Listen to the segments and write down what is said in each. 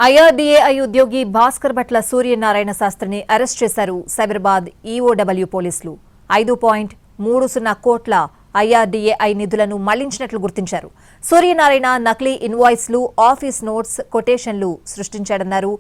IRDAI ఉద్యోగి Bhaskar Bhatla Suryanarayana శాస్త్రిని arrest చేశారు Cyberabad EOW పోలీసులు. 5.30 కోట్ల ఐఆర్డీఏఐ నిధులను మళ్లించినట్లు గుర్తించారు. సూర్యనారాయణ నకిలీ ఇన్వాయిస్లు, office notes, కొటేషన్లు సృష్టించాడన్నారు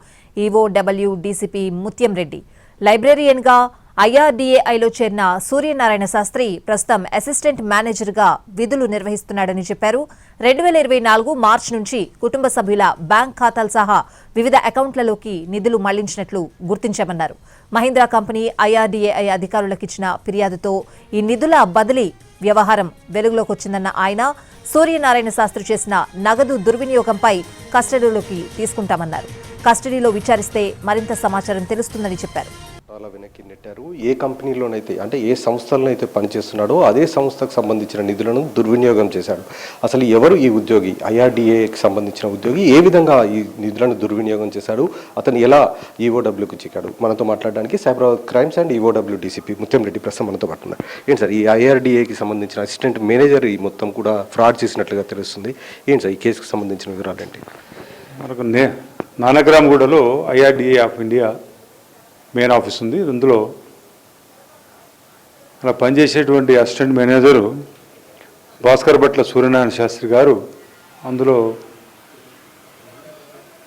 EOW DCP Muthyam Reddy. లైబ్రేరియన్గా ఐఆర్డీఏఐలో చేరిన సూర్యనారాయణ శాస్త్రి ప్రస్తుతం అసిస్టెంట్ మేనేజర్గా విధులు నిర్వహిస్తున్నాడని చెప్పారు. 2024 మార్చి నుంచి కుటుంబ సభ్యుల బ్యాంక్ ఖాతాలు సహా వివిధ అకౌంట్లలోకి నిధులు మళ్లించినట్లు గుర్తించామన్నారు. మహీంద్రా కంపెనీ ఐఆర్డీఏఐ అధికారులకిచ్చిన ఫిర్యాదుతో ఈ నిధుల బదిలీ వ్యవహారం వెలుగులోకి వచ్చిందన్న ఆయన సూర్యనారాయణ శాస్త్రి చేసిన నగదు దుర్వినియోగంపై కస్టడీలోకి తీసుకుంటామన్నారు. కస్టడీలో విచారిస్తే మరింత సమాచారం తెలుస్తుందని చెప్పారు. చాలా వెనక్కి నెట్టారు. ఏ కంపెనీలోనైతే అంటే ఏ సంస్థలను అయితే పనిచేస్తున్నాడో అదే సంస్థకు సంబంధించిన నిధులను దుర్వినియోగం చేశాడు. అసలు ఎవరు ఈ ఉద్యోగి, ఐఆర్డీఏకి సంబంధించిన ఉద్యోగి ఏ విధంగా ఈ నిధులను దుర్వినియోగం చేశాడు, అతను ఎలా ఈఓడబ్ల్యూకి చిక్కాడు? మనతో మాట్లాడడానికి Cyberabad crimes and EOW DCP Muthyam Reddy ప్రస్తుతం మనతో పాటున్నారు. ఏంటి సార్, ఈ ఐఆర్డీఏకి సంబంధించిన అసిస్టెంట్ మేనేజర్ ఈ మొత్తం కూడా ఫ్రాడ్ చేసినట్లుగా తెలుస్తుంది. ఏంటి సార్ ఈ కేసుకు సంబంధించిన వివరాలు ఏంటి? మనకు నానగ్రామ్గూడలో IRDA of India main office ఉంది. అందులో అలా పనిచేసేటువంటి అసిస్టెంట్ మేనేజరు భాస్కర్ భట్ల సూర్యనారాయణ శాస్త్రి గారు అందులో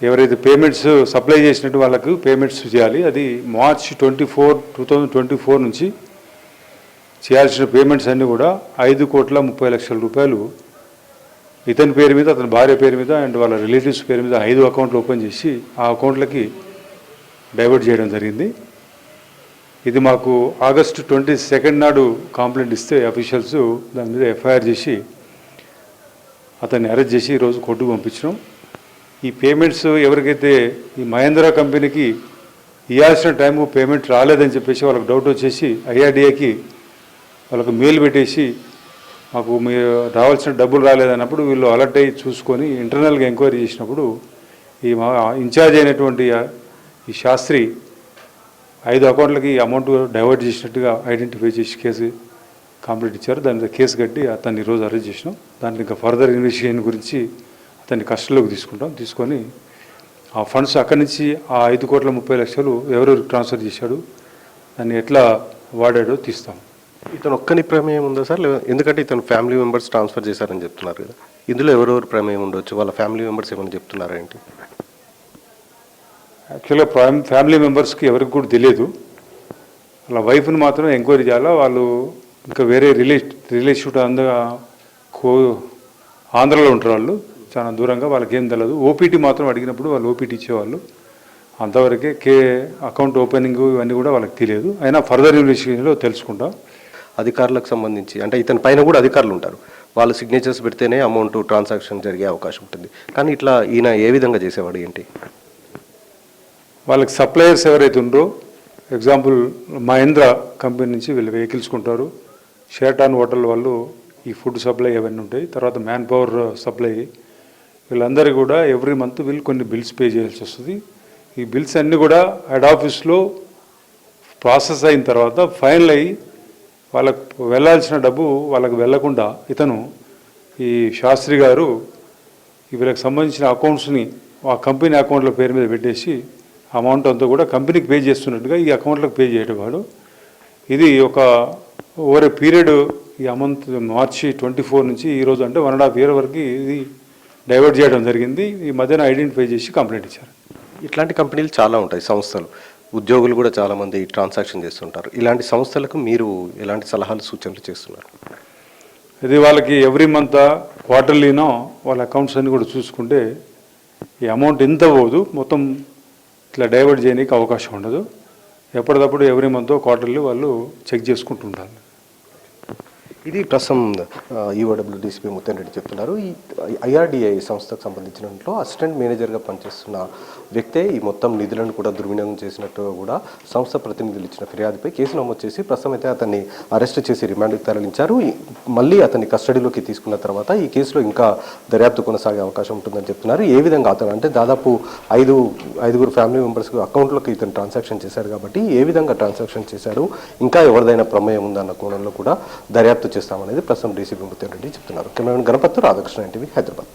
ఎవరైతే పేమెంట్స్ సప్లై చేసినట్టు వాళ్ళకు పేమెంట్స్ చేయాలి. అది మార్చ్ 2024 నుంచి చేయాల్సిన పేమెంట్స్ అన్నీ కూడా 5,30,00,000 రూపాయలు ఇతని పేరు మీద, అతని భార్య పేరు మీద అండ్ వాళ్ళ రిలేటివ్స్ పేరు మీద 5 అకౌంట్లు ఓపెన్ చేసి ఆ అకౌంట్లకి డైవర్ట్ చేయడం జరిగింది. ఇది మాకు ఆగస్టు 22 నాడు కంప్లైంట్ ఇస్తే అఫీషియల్స్ దాని మీద ఎఫ్ఐఆర్ చేసి అతన్ని అరెస్ట్ చేసి ఈరోజు కోర్టుకు పంపించినాం. ఈ పేమెంట్స్ ఎవరికైతే ఈ మహేంద్ర కంపెనీకి ఇవ్వాల్సిన టైంకు పేమెంట్ రాలేదని చెప్పేసి వాళ్ళకి డౌట్ వచ్చేసి ఐఆర్డీఏకి వాళ్ళకు మెయిల్ పెట్టేసి మాకు మీరు రావాల్సిన డబ్బులు రాలేదన్నప్పుడు వీళ్ళు అలర్ట్ అయ్యి చూసుకొని ఇంటర్నల్గా ఎంక్వైరీ చేసినప్పుడు ఈ మా ఇన్ఛార్జ్ అయినటువంటి ఈ శాస్త్రి 5 అకౌంట్లకి అమౌంట్ డైవర్ట్ చేసినట్టుగా ఐడెంటిఫై చేసి కేసు కంప్లీట్ ఇచ్చారు. దాని మీద కేసు కట్టి అతన్ని ఈరోజు అరెస్ట్ చేసినాం. దాంట్లో ఇంకా ఫర్దర్ ఇన్వెస్టిగేషన్ గురించి అతన్ని కస్టడీలోకి తీసుకొని ఆ ఫండ్స్ అక్కడి నుంచి ఆ 5,30,00,000 ఎవరెవరికి ట్రాన్స్ఫర్ చేశాడు, దాన్ని ఎట్లా వాడాడో తీస్తాం. ఇతను ఒక్కని ప్రమేయం ఉందా సార్? ఎందుకంటే ఇతను ఫ్యామిలీ మెంబర్స్ ట్రాన్స్ఫర్ చేశారని చెప్తున్నారు కదా, ఇందులో ఎవరెవరు ప్రమేయం ఉండొచ్చు? వాళ్ళ ఫ్యామిలీ మెంబర్స్ ఏమైనా చెప్తున్నారా ఏంటి? యాక్చువల్గా ఫ్యామిలీ మెంబర్స్కి ఎవరికి కూడా తెలియదు. అలా వైఫ్ని మాత్రం ఎంక్వైరీ చేయాలా. వాళ్ళు ఇంకా వేరే రిలేటివ్ ఆంధ్రలో ఉంటారు, వాళ్ళు చాలా దూరంగా, వాళ్ళకి ఏం తెలియదు. ఓపీటీ మాత్రం అడిగినప్పుడు వాళ్ళు ఓపీటీ ఇచ్చేవాళ్ళు. అంతవరకే అకౌంట్ ఓపెనింగ్ ఇవన్నీ కూడా వాళ్ళకి తెలియదు. అయినా ఫర్దర్ ఇన్వెస్టిగేషన్లో తెలుసుకుంటాం. అధికారులకు సంబంధించి అంటే ఇతని పైన కూడా అధికారులు ఉంటారు, వాళ్ళు సిగ్నేచర్స్ పెడితేనే అమౌంట్ ట్రాన్సాక్షన్ జరిగే అవకాశం ఉంటుంది. కానీ ఇట్లా ఈయన ఏ విధంగా చేసేవాడు ఏంటి? వాళ్ళకి సప్లయర్స్ ఎవరైతే ఉందో, ఎగ్జాంపుల్ మహేంద్ర కంపెనీ నుంచి వీళ్ళు వెహికల్స్ కొంటారు, షేర్టాన్ హోటల్ వాళ్ళు ఈ ఫుడ్ సప్లై అవన్నీ ఉంటాయి, తర్వాత మ్యాన్ పవర్ సప్లై, వీళ్ళందరికీ కూడా ఎవ్రీ మంత్ వీళ్ళు కొన్ని బిల్స్ పే చేయాల్సి వస్తుంది. ఈ బిల్స్ అన్నీ కూడా హెడ్ ఆఫీస్లో ప్రాసెస్ అయిన తర్వాత ఫైనల్ అయ్యి వాళ్ళకు వెళ్ళాల్సిన డబ్బు వాళ్ళకు వెళ్లకుండా ఇతను ఈ శాస్త్రి గారు వీళ్ళకి సంబంధించిన అకౌంట్స్ని ఆ కంపెనీ అకౌంట్ల పేరు మీద పెట్టేసి అమౌంట్ అంతా కూడా కంపెనీకి పే చేస్తున్నట్టుగా ఈ అకౌంట్లకు పే చేయటవాడు. ఇది ఒక ఓవర్ ఏ పీరియడ్, ఈ అమౌంట్ మార్చి 24 నుంచి ఈరోజు అంటే 1.5 year వరకు ఇది డైవర్ట్ చేయడం జరిగింది. ఈ మధ్యన ఐడెంటిఫై చేసి కంప్లైంట్ ఇచ్చారు. ఇట్లాంటి కంపెనీలు చాలా ఉంటాయి, సంస్థలు, ఉద్యోగులు కూడా చాలామంది ట్రాన్సాక్షన్ చేస్తుంటారు. ఇలాంటి సంస్థలకు మీరు ఎలాంటి సలహాలు సూచనలు చేస్తున్నారు? ఇది వాళ్ళకి ఎవ్రీ మంత్ క్వార్టర్లీనో వాళ్ళ అకౌంట్స్ అన్ని కూడా చూసుకుంటే ఈ అమౌంట్ ఎంత పోదు, మొత్తం ఇట్లా డైవర్ట్ చేయడానికి అవకాశం ఉండదు. ఎప్పటికప్పుడు ఎవ్రీ మంత్ క్వార్టర్లీ వాళ్ళు చెక్ చేసుకుంటుంటారు. ఇది ప్రస్తుతం ఈఓడబ్ల్యూ డీసీపీ ముత్యం రెడ్డి చెప్తున్నారు. ఈ ఐఆర్డీఐ సంస్థకు సంబంధించిన దాంట్లో అసిస్టెంట్ మేనేజర్గా పనిచేస్తున్న వ్యక్తే ఈ మొత్తం నిధులను కూడా దుర్వినియోగం చేసినట్టుగా కూడా సంస్థ ప్రతినిధులు ఇచ్చిన ఫిర్యాదుపై కేసు నమోదు చేసి ప్రస్తుతం అయితే అతన్ని అరెస్ట్ చేసి రిమాండ్కి తరలించారు. మళ్ళీ అతన్ని కస్టడీలోకి తీసుకున్న తర్వాత ఈ కేసులో ఇంకా దర్యాప్తు కొనసాగే అవకాశం ఉంటుందని చెప్తున్నారు. ఏ విధంగా అతను అంటే దాదాపు 5 ఫ్యామిలీ మెంబర్స్ అకౌంట్లోకి ఇతను ట్రాన్సాక్షన్ చేశారు కాబట్టి ఏ విధంగా ట్రాన్సాక్షన్ చేశారు, ఇంకా ఎవరిదైనా ప్రమేయం ఉందన్న కోణంలో కూడా దర్యాప్తు చేస్తామనేది ప్రస్తుతం డీసీపీ ముత్యం రెడ్డి చెప్తున్నారు. Cameraman Ganapathi, Radhakrishna, NTV, Hyderabad.